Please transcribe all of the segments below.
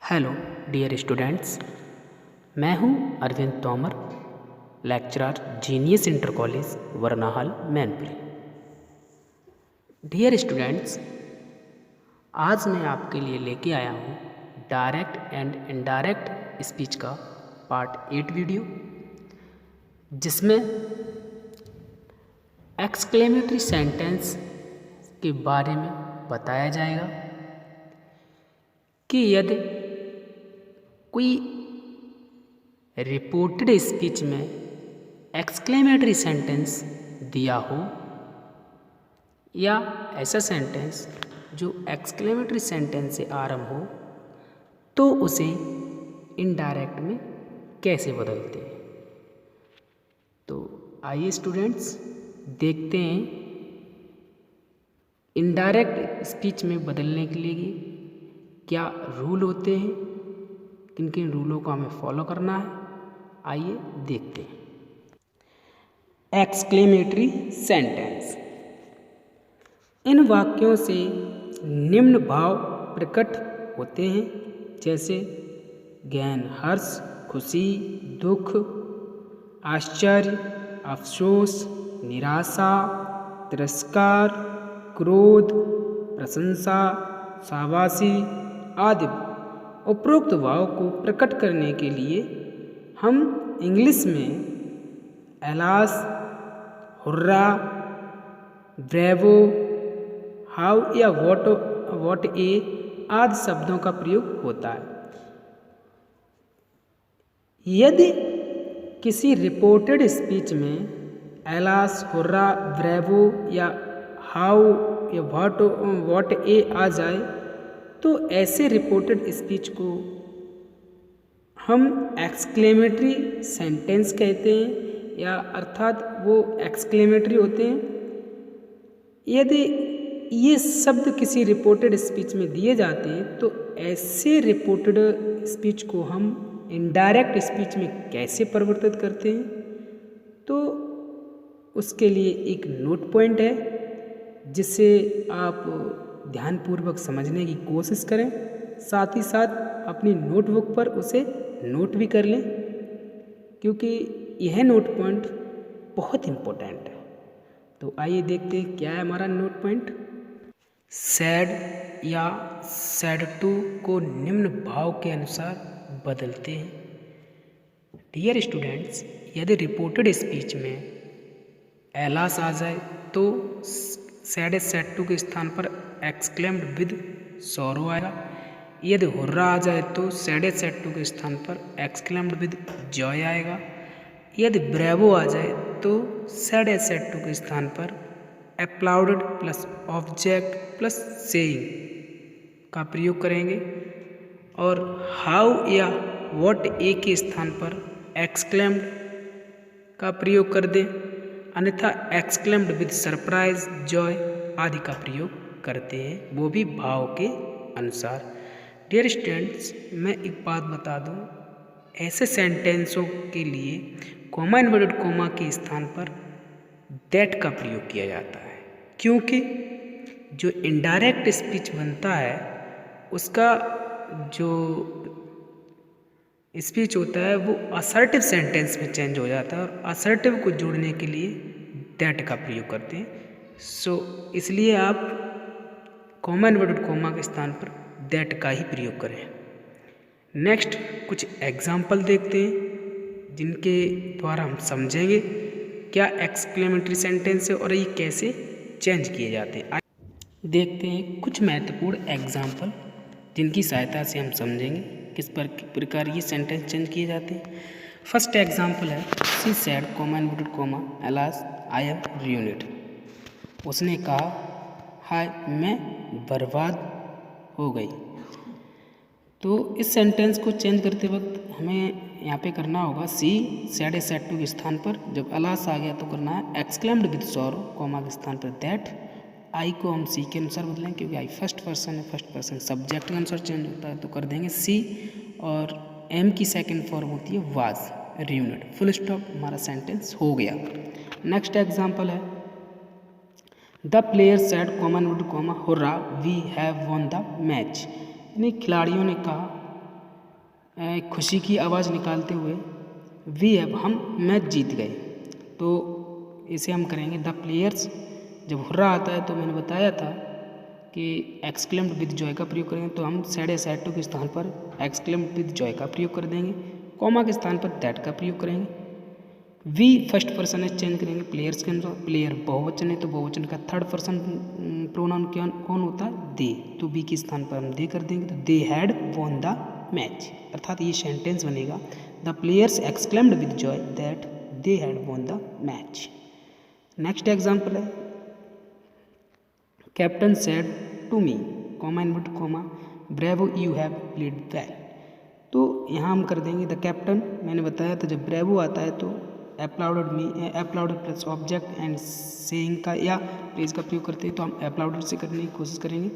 Hello dear students, मैं हूं Arvind Tomar, lecturer Genius inter college Varnahal Mainpuri. Dear students, आज मैं आपके लिए लेके आया हूं डायरेक्ट एंड इनडायरेक्ट स्पीच का पार्ट 8 वीडियो, जिसमें एक्सक्लेमेटरी सेंटेंस के बारे में बताया जाएगा कि यदि कोई रिपोर्टेड स्पीच में एक्सक्लेमेटरी सेंटेंस दिया हो या ऐसा सेंटेंस जो एक्सक्लेमेटरी सेंटेंस से आरंभ हो तो उसे इनडायरेक्ट में कैसे बदलते हैं। तो आइए स्टूडेंट्स देखते हैं इनडायरेक्ट स्पीच में बदलने के लिए क्या रूल होते हैं, किन किन रूलों को हमें फॉलो करना है। आइए देखते हैं। एक्सक्लेमेटरी सेंटेंस, इन वाक्यों से निम्न भाव प्रकट होते हैं, जैसे गहन हर्ष, खुशी, दुख, आश्चर्य, अफसोस, निराशा, तिरस्कार, क्रोध, प्रशंसा, शाबाशी आदि उपरोक्त भाव को प्रकट करने के लिए हम इंग्लिश में एलास, हुर्रा, ब्रेवो, हाउ या वॉट ए आदि शब्दों का प्रयोग होता है। यदि किसी रिपोर्टेड स्पीच में एलास, हुर्रा, ब्रेवो या हाउ या वॉट ए आ जाए तो ऐसे रिपोर्टेड स्पीच को हम एक्सक्लेमेटरी सेंटेंस कहते हैं, या अर्थात वो एक्सक्लेमेटरी होते हैं। यदि ये शब्द किसी रिपोर्टेड स्पीच में दिए जाते हैं तो ऐसे रिपोर्टेड स्पीच को हम इनडायरेक्ट स्पीच में कैसे परिवर्तित करते हैं, तो उसके लिए एक नोट पॉइंट है जिसे आप ध्यानपूर्वक समझने की कोशिश करें, साथ ही साथ अपनी नोटबुक पर उसे नोट भी कर लें, क्योंकि यह नोट पॉइंट बहुत इम्पोर्टेंट है। तो आइए देखते हैं क्या है हमारा नोट पॉइंट। सैड या सैड टू को निम्न भाव के अनुसार बदलते हैं। डियर स्टूडेंट्स, यदि रिपोर्टेड स्पीच में एलास आ जाए तो सैड सैड टू के स्थान पर एक्सक्लेम्ड विद सॉरो आएगा। यदि हुर्रा आ जाए तो सैड सैड टू के स्थान पर एक्सक्लेम्ड विद जॉय आएगा। यदि ब्रेवो आ जाए तो सैड सैड टू के स्थान पर एप्लाउडेड प्लस ऑब्जेक्ट प्लस सेइंग का प्रयोग करेंगे, और हाउ या वॉट ए के स्थान पर एक्सक्लेम्ड का प्रयोग कर दें, अन्यथा एक्सक्लेम्ड विद सरप्राइज, जॉय आदि का प्रयोग करते हैं, वो भी भाव के अनुसार। डियर स्टूडेंट्स, मैं एक बात बता दूं, ऐसे सेंटेंसों के लिए कॉमा इन्वर्टेड कॉमा के स्थान पर दैट का प्रयोग किया जाता है, क्योंकि जो इनडायरेक्ट स्पीच बनता है उसका जो स्पीच होता है वो असर्टिव सेंटेंस में चेंज हो जाता है, और असर्टिव को जोड़ने के लिए दैट का प्रयोग करते हैं। सो इसलिए आप कॉमा इन्वर्टेड कॉमा के स्थान पर दैट का ही प्रयोग करें। नेक्स्ट कुछ एग्जाम्पल देखते हैं जिनके द्वारा हम समझेंगे क्या एक्सक्लेमेटरी सेंटेंस है और ये कैसे चेंज किए जाते हैं। देखते हैं कुछ महत्वपूर्ण एग्जाम्पल जिनकी सहायता से हम समझेंगे किस प्रकार ये सेंटेंस चेंज किए जाते हैं। फर्स्ट एग्जाम्पल है, she said comma inverted comma alas I am ruined। उसने कहा, हाय मैं बर्बाद हो गई। तो इस सेंटेंस को चेंज करते वक्त हमें यहाँ पे करना होगा सी सैड सैड टू के स्थान पर जब अलास आ गया तो करना है एक्सक्लेम्ड विद सॉरो कॉमा के स्थान पर दैट। आई को हम सी के अनुसार बदलें क्योंकि आई फर्स्ट पर्सन है, फर्स्ट पर्सन सब्जेक्ट के अनुसार चेंज होता है, तो कर देंगे सी, और एम की सेकेंड फॉर्म होती है वाज ruined। फुल स्टॉप, हमारा सेंटेंस हो गया। नेक्स्ट एग्जाम्पल है, the player said comma inverted comma hurrah we have won the match. यानी खिलाड़ियों ने कहा खुशी की आवाज़ निकालते हुए वी हैव, हम मैच जीत गए। तो इसे हम करेंगे द प्लेयर्स। जब हुर्रा आता है तो मैंने बताया था कि एक्सक्लेम्ड विद जॉय का प्रयोग करेंगे, तो हम सैड या सैड टू के स्थान पर एक्सक्लेम्ड विद जॉय का प्रयोग कर देंगे। कॉमा के स्थान पर दैट का प्रयोग करेंगे। वी फर्स्ट पर्सन है, चेंज करेंगे प्लेयर्स के अनुसार। प्लेयर बहुवचन है तो बहुवचन का थर्ड पर्सन प्रोनाउन कौन होता है? दे। तो बी के स्थान पर हम दे कर देंगे, तो they had won the match, अर्थात ये सेंटेंस बनेगा the players exclaimed with joy that they had won the match. Next example है captain said to me, comma invert comma, bravo you have played well. तो यहाँ हम कर देंगे the captain. मैंने बताया था जब ब्रेवो आता है तो एप्लाउडेड मी, एप्लाउडेड प्लस ऑब्जेक्ट एंड सेइंग का या प्रेज का प्रयोग करते हैं, तो हम एप्लाउडेड से करने की कोशिश करेंगे,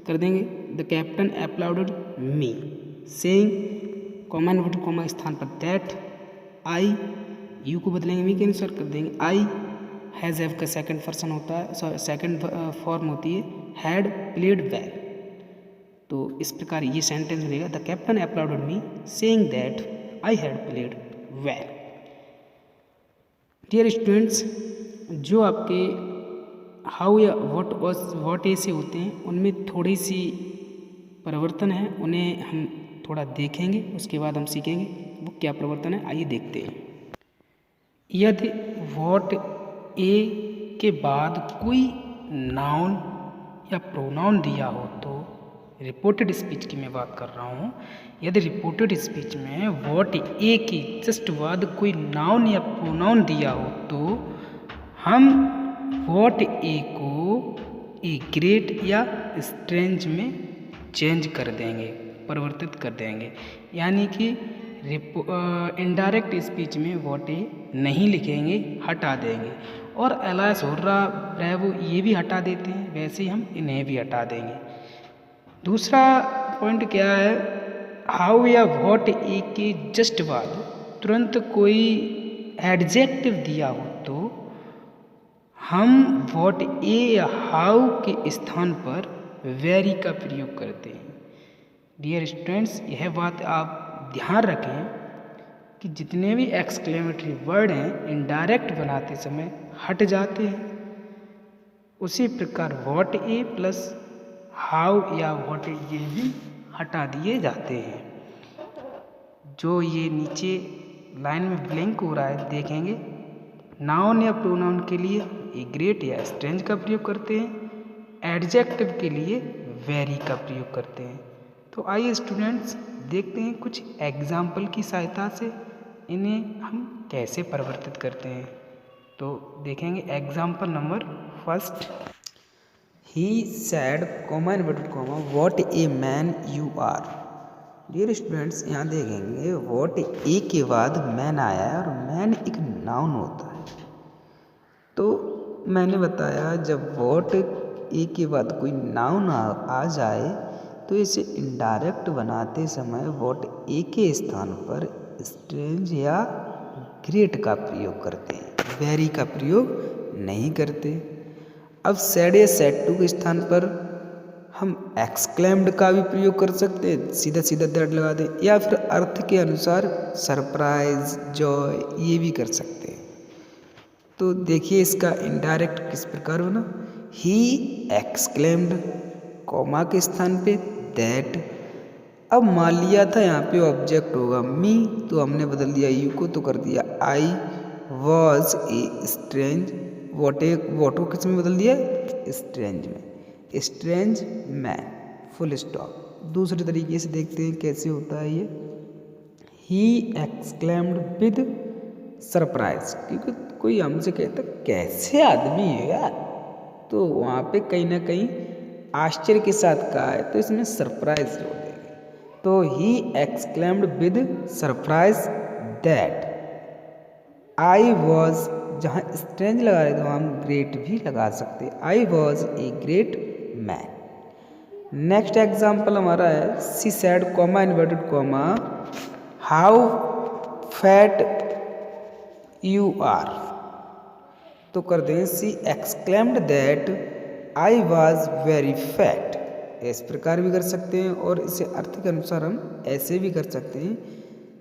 कर देंगे the captain applauded me, saying comma invert comma स्थान पर दैट आई, यू को बदलेंगे मी के अनुसार कर देंगे आई, हैज़ हैव का सेकंड पर्सन होता है, सेकंड फॉर्म होती है हैड प्लेड वेल। तो इस प्रकार ये सेंटेंस बनेगा the captain applauded me saying that I had played well. Dear students, जो आपके हाउ या व्हाट ए से होते हैं उनमें थोड़ी सी परिवर्तन है, उन्हें हम थोड़ा देखेंगे, उसके बाद हम सीखेंगे वो क्या परिवर्तन है। आइए देखते हैं। यदि व्हाट ए के बाद कोई नाउन या प्रोनाउन दिया हो, तो रिपोर्टेड स्पीच की मैं बात कर रहा हूँ, यदि रिपोर्टेड स्पीच में व्हाट ए के जस्ट बाद कोई नाउन या प्रोनाउन दिया हो तो हम व्हाट ए को ए ग्रेट या स्ट्रेंज में चेंज कर देंगे, परिवर्तित कर देंगे। यानी कि इनडायरेक्ट स्पीच में व्हाट ए नहीं लिखेंगे, हटा देंगे, और एलास हुर्रा ब्रेवो ये भी हटा देते हैं, वैसे ही हम इन्हें भी हटा देंगे। दूसरा पॉइंट क्या है, हाउ या व्हाट ए के जस्ट बाद तुरंत कोई एडजेक्टिव दिया हो तो हम व्हाट ए या हाउ के स्थान पर वेरी का प्रयोग करते हैं। डियर स्टूडेंट्स, यह बात आप ध्यान रखें कि जितने भी एक्सक्लेमेटरी वर्ड हैं इनडायरेक्ट बनाते समय हट जाते हैं, उसी प्रकार व्हाट ए प्लस हाउ या व्हाट ए ये भी हटा दिए जाते हैं। जो ये नीचे लाइन में ब्लैंक हो रहा है देखेंगे, नाउन या प्रोनाउन के लिए ए ग्रेट या स्ट्रेंज का प्रयोग करते हैं, एडजेक्टिव के लिए वेरी का प्रयोग करते हैं। तो आइए स्टूडेंट्स देखते हैं कुछ एग्जाम्पल की सहायता से इन्हें हम कैसे परिवर्तित करते हैं। तो देखेंगे example number first, he said comma inverted comma what a man you are. Dear students, यहाँ देखेंगे व्हाट ए के बाद मैन आया है और मैन एक नाउन होता है। तो मैंने बताया जब व्हाट ए के बाद कोई नाउन आ जाए तो इसे इनडायरेक्ट बनाते समय व्हाट ए के स्थान पर स्ट्रेंज या ग्रेट का प्रयोग करते हैं, वेरी का प्रयोग नहीं करते। अब सैड या सैड टू के स्थान पर हम एक्सक्लेम्ड का भी प्रयोग कर सकते हैं, सीधा सीधा दैट लगा दें, या फिर अर्थ के अनुसार सरप्राइज, जॉय ये भी कर सकते हैं। तो देखिए इसका इनडायरेक्ट किस प्रकार बना, ही एक्सक्लेम्ड कॉमा के स्थान पे दैट। अब मान लिया था यहाँ पे ऑब्जेक्ट होगा मी, तो हमने बदल दिया यू को, तो कर दिया आई वॉज ए स्ट्रेंज, वॉट को किस में बदल दिया, स्ट्रेंज में, स्ट्रेंज मैन, फुल स्टॉप। दूसरे तरीके से देखते हैं कैसे होता है ये, ही एक्सक्लेम्ड विद सरप्राइज, क्योंकि कोई हमसे कहता कैसे आदमी है यार, तो वहाँ पे कहीं ना कहीं आश्चर्य के साथ कहा है, तो इसमें सरप्राइज जोड़ देंगे। तो he exclaimed with surprise that I was, जहाँ स्ट्रेंज लगा रहे तो हम ग्रेट भी लगा सकते हैं, I was a great man. Next example हमारा है she said comma inverted comma how fat you are. तो कर दें she exclaimed that I was very fat, इस प्रकार भी कर सकते हैं और इसे अर्थ के अनुसार हम ऐसे भी कर सकते हैं।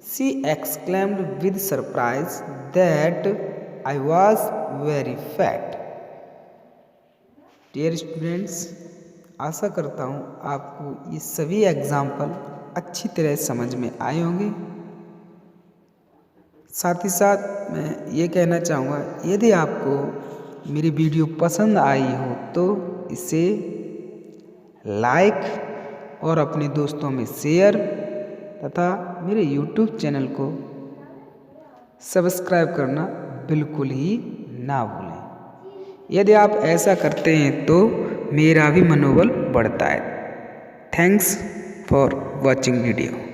She exclaimed with surprise that I was very fat. Dear students, आशा करता हूँ आपको ये सभी एग्जाम्पल अच्छी तरह समझ में आए होंगे। साथ ही साथ मैं ये कहना चाहूँगा, यदि आपको मेरी वीडियो पसंद आई हो तो इसे लाइक और अपने दोस्तों में शेयर तथा मेरे YouTube चैनल को सब्सक्राइब करना बिल्कुल ही ना भूलें। यदि आप ऐसा करते हैं तो मेरा भी मनोबल बढ़ता है। Thanks for watching video.